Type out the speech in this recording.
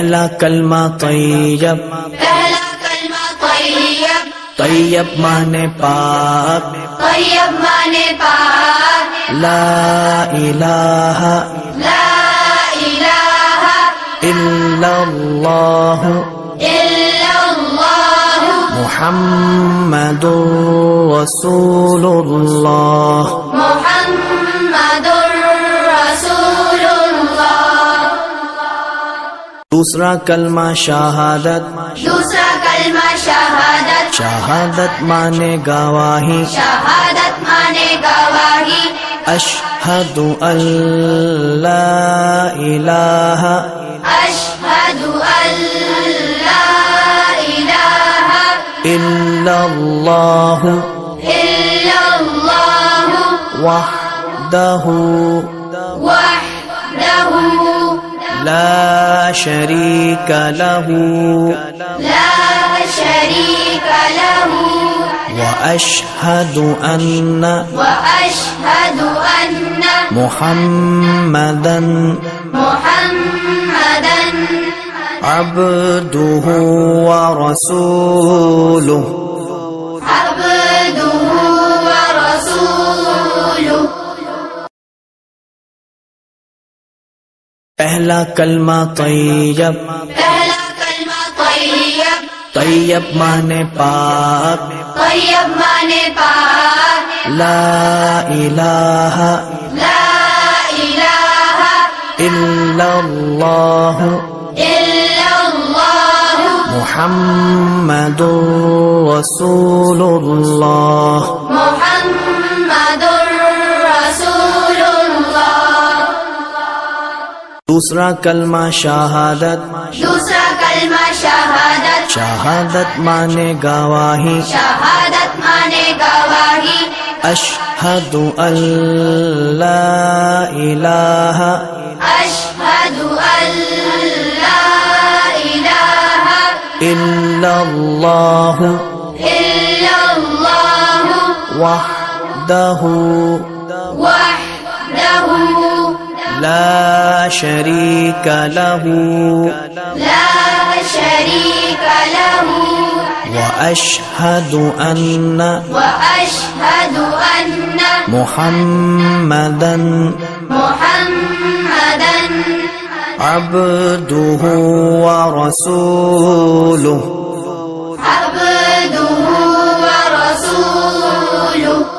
پہلا کلمہ طیب، پہلا کلمہ طیب، طیب مانے پاک، طیب مانے پاک، لا الہ لا الہ الا اللہ الا اللہ محمد رسول اللہ۔ محمد رسول اللہ۔ دوسرا کلمہ شہادت، دوسرا کلمہ شہادت، شہادت مانے گواہی، شہادت مانے گواہی، اشہد ان لا الہ اشہد ان لا الہ الا اللہ الا اللہ وحدہ وحدہ لا شریک لہ لا شریک لہ واشہد ان واشہد ان محمدا محمدا عبدہ ورسولہ۔ عبدہ ورسولہ۔ پہلا کلمہ طیب، پہلا کلمہ طیب، طیب مانے پاک، طیب مانے پاک، لا الہ لا الہ الا اللہ الا اللہ محمد رسول اللہ۔ محمد رسول اللہ۔ دوسرا کلمہ شہادت، دوسرا کلمہ شہادت، شہادت مانے گواہی، شہادت مانے گواہی، اشہد ان لا الہ اشہد ان لا الہ الا اللہ الا اللہ وحدہ وحدہ لا شریک لہ لا شریک لہ واشہد ان واشہد ان محمدا محمدا عبدہ ورسولہ۔ عبدہ